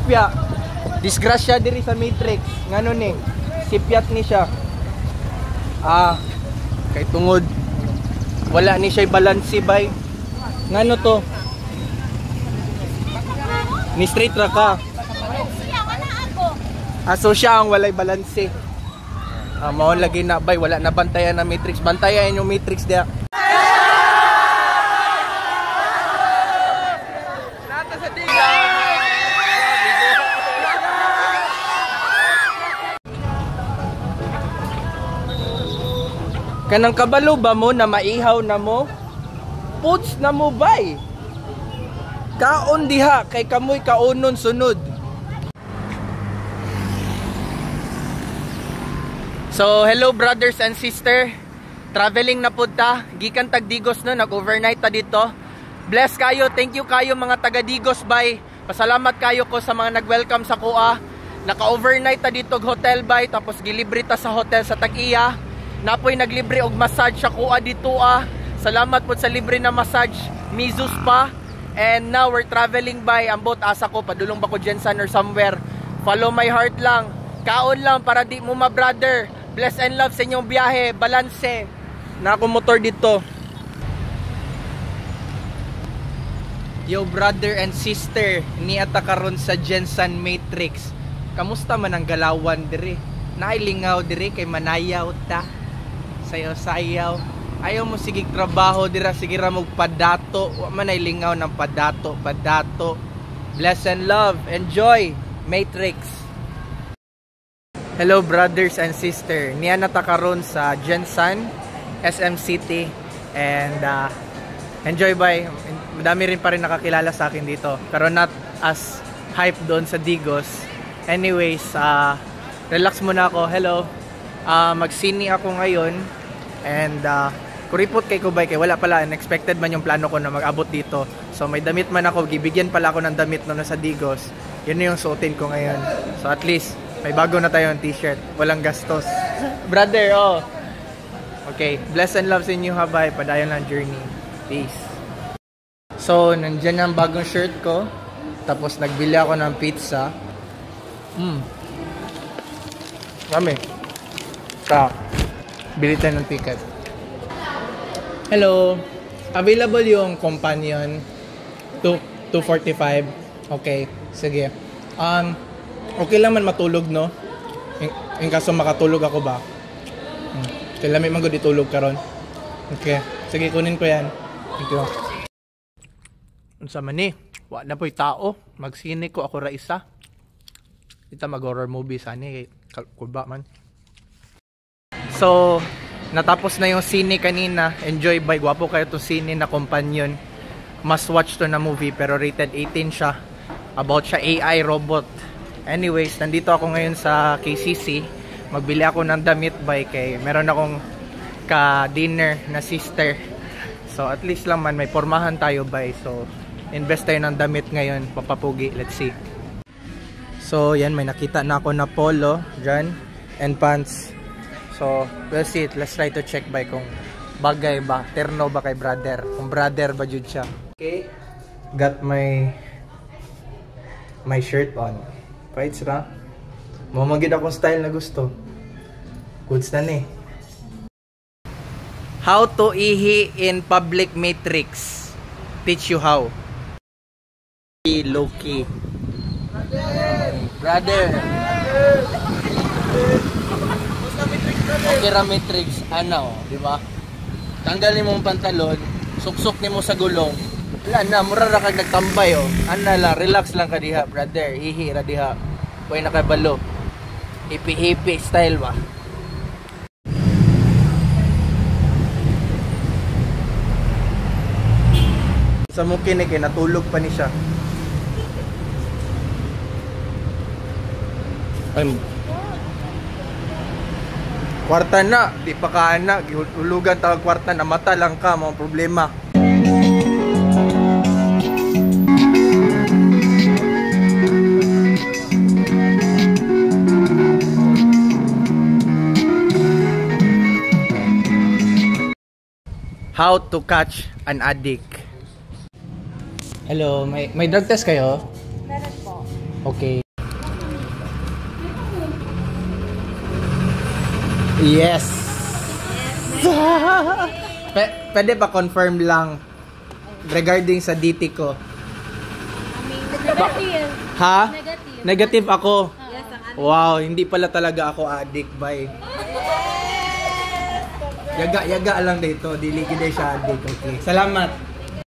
sipya. Disgrasya diri sa Matrix. Ngano ni? Sipyat ni siya. Kay tungod wala ni siya balansi bay. Ngano to? Ni straight ra ka. So siya ang walay balansi. Mao lagi na bay, wala na bantayan na Matrix. Bantayan yung Matrix dia. Kanang kabalo ba mo na maihaw na mo? Puts na mo bay. Kaon diha kay kamoy kaonon sunod. So hello brothers and sister. Traveling na pud ta, gikan tag Digos no, nag-overnight ta dito. Bless kayo, thank you kayo mga taga Digos bay. Pasalamat kayo ko sa mga nag-welcome sa kuha. Naka-overnight ta dito hotel bay, tapos gilibre ta sa hotel sa Tag-iya. Napoy naglibre og massage sa kuha dito Salamat po sa libre na massage Mizus pa. And now we're traveling by ambot asa ko padulong ba ko Jensen or somewhere. Follow my heart lang. Kaon lang para di mo ma-brother. Bless and love sa inyong biyahe, balanse. Na ako motor dito. Yo brother and sister, niata karon sa Jensen Matrix. Kamusta man ang galawan diri? Nailingaw diri kay manayaw ta. Sayaw-sayaw. Ayaw mo sigig trabaho dira, sige ra mog padato. Wa man ay lingaw ng padato. Bless and love. Enjoy Matrix. Hello brothers and sister. Niya na ta karon sa Jensen, SM City, and enjoy by. Madami rin pa rin nakakilala sa akin dito, pero not as hype doon sa Digos. Anyways, relax muna ako. Hello. Magsini ako ngayon and kuripot kay Kubay kay wala pala, unexpected man yung plano ko na mag-abot dito. So may damit man ako, gibigyan pala ako ng damit no na sa Digos. Yun na yung suotin ko ngayon. So at least may bago na tayong t-shirt, walang gastos. Brother, okay, bless and love sa inyo habay, padayon lang journey. Peace. So nandyan ang bagong shirt ko, tapos nagbili ako ng pizza. Kami bili tayo ng ticket. Hello, available yung companion 245. Okay, sige. Okay lang man matulog no, in kaso makatulog ako ba. Kailan may magod itulog karon. Okay, sige kunin ko yan. Thank you. Unsa man ni, wa na po'y tao, magsine ko ako ra isa. Ita mag-horror movie sani kulba man. So, natapos na yung sine kanina. Enjoy by, gwapo kayo itong sine na companion. Must watch to na movie pero rated 18 siya. About siya AI robot. Anyways, nandito ako ngayon sa KCC. Magbili ako ng damit by kay meron akong ka-dinner na sister. So, at least lang man may pormahan tayo by. So, invest tayo ng damit ngayon. Papapugi. Let's see. So, yan. May nakita na ako na polo dyan. And pants. So, we'll see it. Let's try to check by kung bagay ba, terno ba kay brother. Kung brother ba jud siya. Okay. Got my shirt on. Right, ra? Mamagid akong style na gusto. Goods na ni. How to ihi in public Matrix. Teach you how. Low-key. Brother. Okay ra Matrix, ano, di ba? Tanggalin mo ang pantalon, suksok nimo sa gulong. Wala na, mura ra kag nagtambay Ana lang, relax lang ka diha, brother. Ihi ra diha. Kuy nakabalo. Hippie style ba? Sa mukin kay natulog pa ni siya. Ay, kwarta na, di pa ka na, hulugan tawag kwarta na, mata lang ka, mga problema. How to catch an addict. Hello, may drug test kayo? Meron po. Okay. Yes. Pwede pa confirm lang regarding sa DT ko. Negative. Ha? Negative. Negative ako. Yes, Wow, hindi pala talaga ako addict, bay. Yaga lang dito, dili gid siya addict. Okay. Salamat.